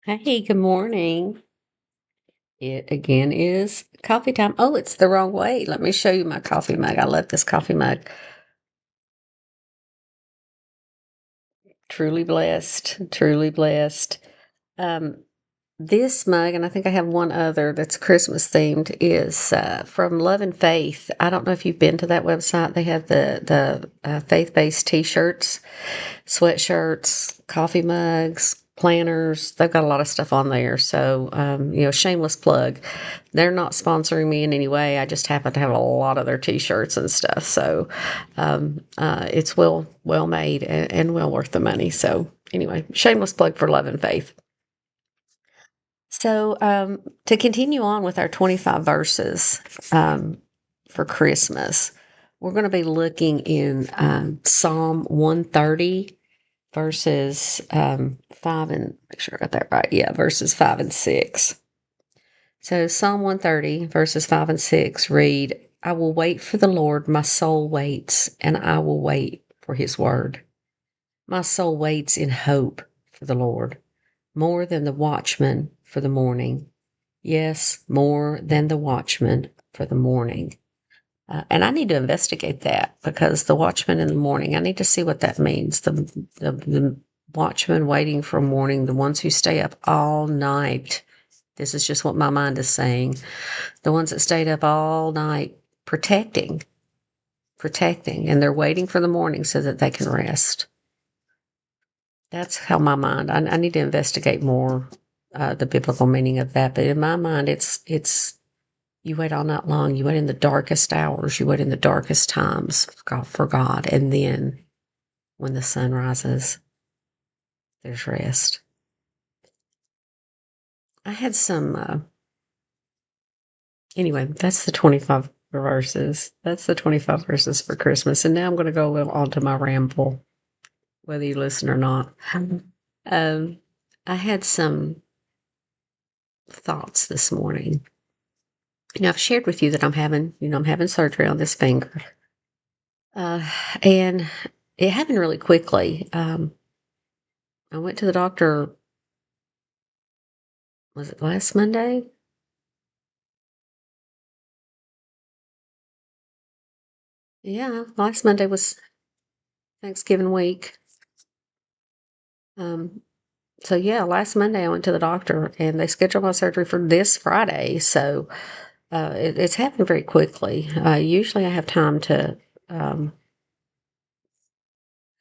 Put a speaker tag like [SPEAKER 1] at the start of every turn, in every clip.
[SPEAKER 1] Hey, good morning. It again is coffee time. Oh, it's the wrong way. Let me show you my coffee mug. I love this coffee mug. Truly blessed. Truly blessed. Um, this mug, and I think I have one other that's Christmas themed, is from Love and Faith. I don't know if you've been to that website. They have the faith based T-shirts, sweatshirts, coffee mugs, planners. They've got a lot of stuff on there. So, shameless plug. They're not sponsoring me in any way. I just happen to have a lot of their T-shirts and stuff. So, it's well made and well worth the money. So, anyway, shameless plug for Love and Faith. So, to continue on with our 25 verses for Christmas, we're going to be looking in Psalm 130, verses 5 and, make sure I got that right. Yeah, verses 5 and 6. So, Psalm 130, verses 5 and 6 read, I will wait for the Lord, my soul waits, and I will wait for his word. My soul waits in hope for the Lord, more than the watchman for the morning. Yes, more than the watchman for the morning. And I need to investigate that because the watchman in the morning, I need to see what that means. The watchman waiting for morning, the ones who stay up all night. This is just what my mind is saying. The ones that stayed up all night protecting, and they're waiting for the morning so that they can rest. That's how my mind, I need to investigate more the biblical meaning of that. But in my mind, it's you wait all night long. You wait in the darkest hours. You wait in the darkest times for God. And then when the sun rises, there's rest. I had some, anyway, that's the 25 verses. That's the 25 verses for Christmas. And now I'm going to go a little on to my ramble, whether you listen or not. Um, I had some thoughts this morning. I've shared with you that I'm having surgery on this finger. And it happened really quickly. I went to the doctor, was it last Monday? Yeah, last Monday was Thanksgiving week. Um, so yeah, last Monday I went to the doctor and they scheduled my surgery for this Friday. So it's happened very quickly. Usually I um,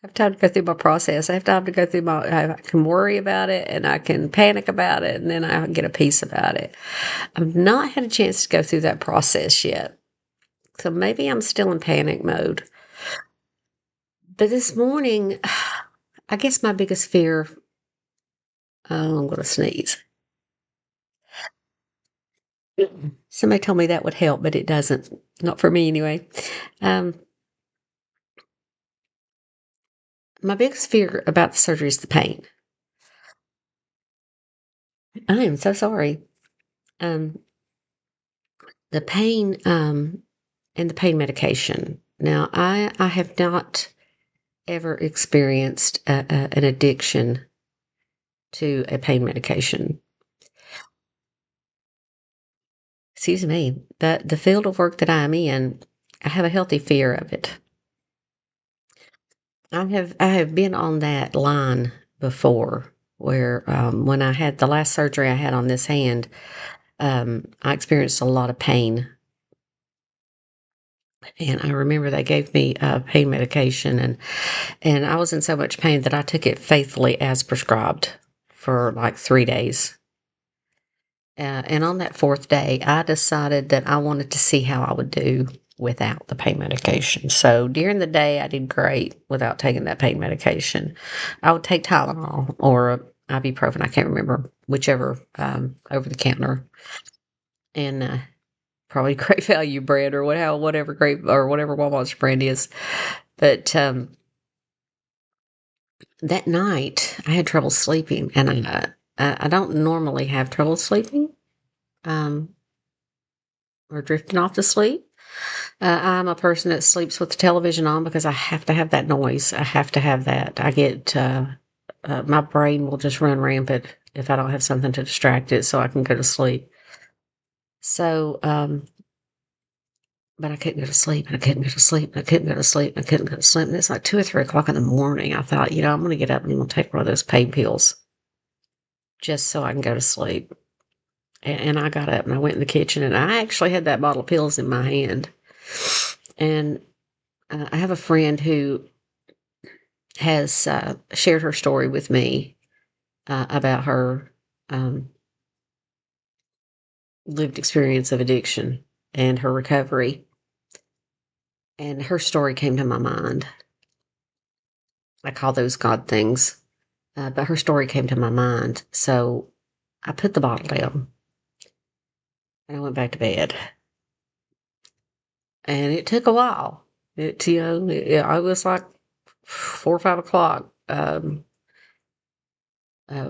[SPEAKER 1] have time to go through my process. I have time to go through I can worry about it and I can panic about it and then I get a peace about it. I've not had a chance to go through that process yet. So maybe I'm still in panic mode. But this morning, I guess my biggest fear, oh, I'm going to sneeze. Somebody told me that would help, but it doesn't. Not for me anyway. Um, my biggest fear about the surgery is the pain. I am so sorry. Um, the pain and the pain medication. Now, I have not ever experienced an addiction to a pain medication. Excuse me. But the field of work that I'm in, I have a healthy fear of it. I have been on that line before where when I had the last surgery I had on this hand, I experienced a lot of pain. And I remember they gave me pain medication and I was in so much pain that I took it faithfully as prescribed for like 3 days. And on that fourth day, I decided that I wanted to see how I would do without the pain medication. So during the day, I did great without taking that pain medication. I would take Tylenol or ibuprofen. I can't remember whichever over the counter, and probably Great Value brand or whatever great or whatever Walmart's brand is. But that night, I had trouble sleeping, and I don't normally have trouble sleeping. Um, or drifting off to sleep. I'm a person that sleeps with the television on because I have to have that noise. I have to have that. I get my brain will just run rampant if I don't have something to distract it so I can go to sleep. So, but I couldn't go to sleep, and I couldn't go to sleep, and I couldn't go to sleep, and I couldn't go to sleep. And it's like 2 or 3 o'clock in the morning. I thought, I'm going to get up and I'm going to take one of those pain pills just so I can go to sleep. And I got up and I went in the kitchen, and I actually had that bottle of pills in my hand. And I have a friend who has shared her story with me about her lived experience of addiction and her recovery. And her story came to my mind. I call those God things. But her story came to my mind. So I put the bottle down and I went back to bed. And it took a while. I was like 4 or 5 o'clock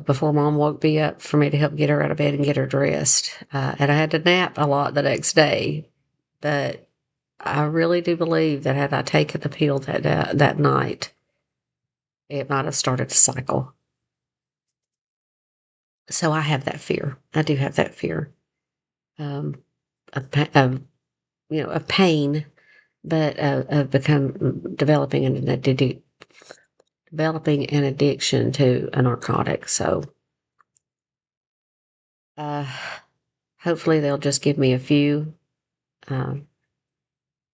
[SPEAKER 1] before Mom woke me up for me to help get her out of bed and get her dressed. And I had to nap a lot the next day. But I really do believe that had I taken the pill that night, it might have started a cycle. So I have that fear. I do have that fear um, of pain, but of developing developing an addiction to a narcotic. So uh, hopefully they'll just give me a few, um,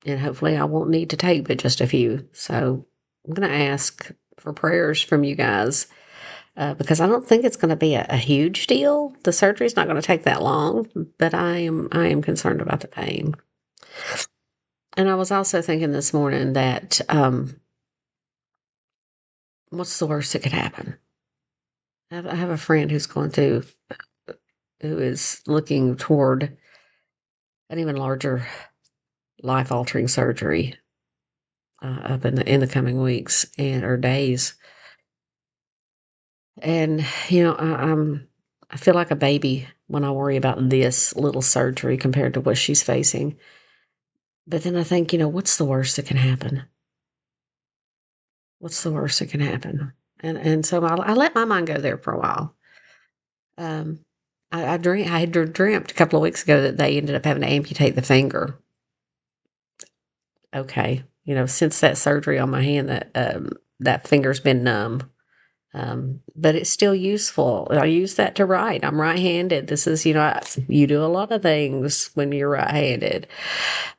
[SPEAKER 1] and hopefully I won't need to take but just a few. So I'm going to ask for prayers from you guys. Because I don't think it's going to be a huge deal. The surgery is not going to take that long, but I am concerned about the pain. And I was also thinking this morning that what's the worst that could happen? I have a friend who is looking toward an even larger life altering surgery up in the coming weeks or days. And I feel like a baby when I worry about this little surgery compared to what she's facing. But then I think, what's the worst that can happen? What's the worst that can happen? And so I let my mind go there for a while. Um, I had dreamt a couple of weeks ago that they ended up having to amputate the finger. Okay, since that surgery on my hand, that finger's been numb. But it's still useful. I use that to write. I'm right-handed. This is, you do a lot of things when you're right-handed.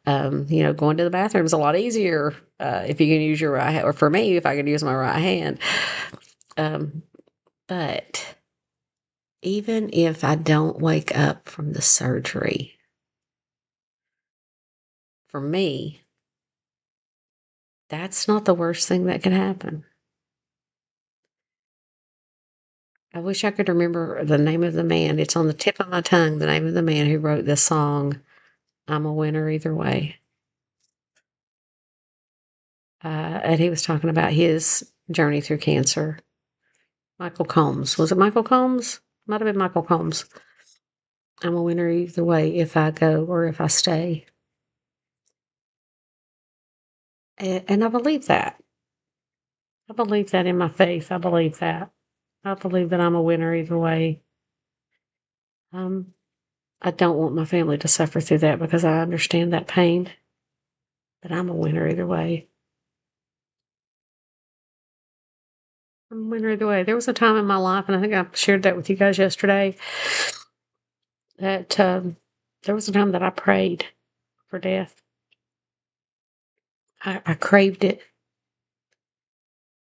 [SPEAKER 1] Going to the bathroom is a lot easier if you can use your right hand, or for me, if I can use my right hand. But even if I don't wake up from the surgery, for me, that's not the worst thing that can happen. I wish I could remember the name of the man. It's on the tip of my tongue, the name of the man who wrote this song, I'm a Winner Either Way. And he was talking about his journey through cancer. Michael Combs. Was it Michael Combs? Might have been Michael Combs. I'm a winner either way if I go or if I stay. And I believe that. I believe that in my faith. I believe that. I believe that I'm a winner either way. I don't want my family to suffer through that because I understand that pain. But I'm a winner either way. I'm a winner either way. There was a time in my life, and I think I shared that with you guys yesterday, that there was a time that I prayed for death. I craved it.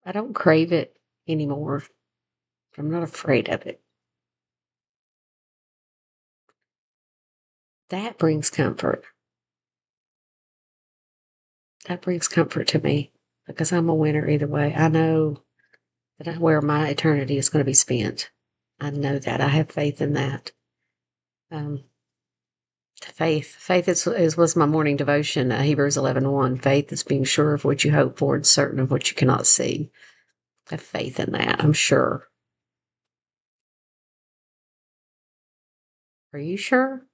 [SPEAKER 1] I don't crave it anymore. I'm not afraid of it. That brings comfort. That brings comfort to me because I'm a winner either way. I know that where my eternity is going to be spent. I know that. I have faith in that. Um, faith was my morning devotion. Hebrews 11:1. Faith is being sure of what you hope for and certain of what you cannot see. I have faith in that. I'm sure. Are you sure?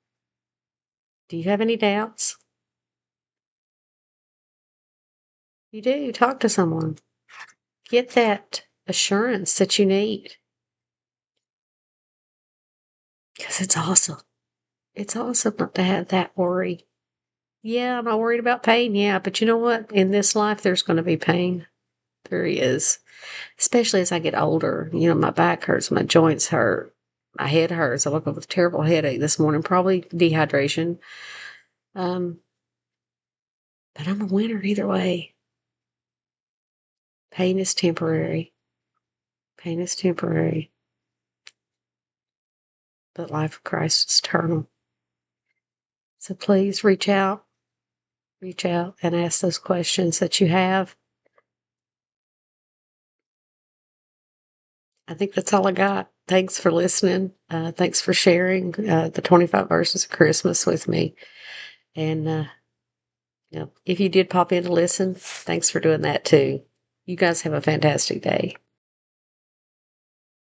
[SPEAKER 1] Do you have any doubts? You do. Talk to someone. Get that assurance that you need. Because it's awesome. It's awesome not to have that worry. Yeah, I'm not worried about pain. Yeah, but you know what? In this life, there's going to be pain. There is. Especially as I get older. You know, my back hurts, my joints hurt, my head hurts. I woke up with a terrible headache this morning, probably dehydration. Um, but I'm a winner either way. Pain is temporary. Pain is temporary. But life of Christ is eternal. So please reach out and ask those questions that you have. I think that's all I got. Thanks for listening. Thanks for sharing the 25 verses of Christmas with me. And if you did pop in to listen, thanks for doing that too. You guys have a fantastic day.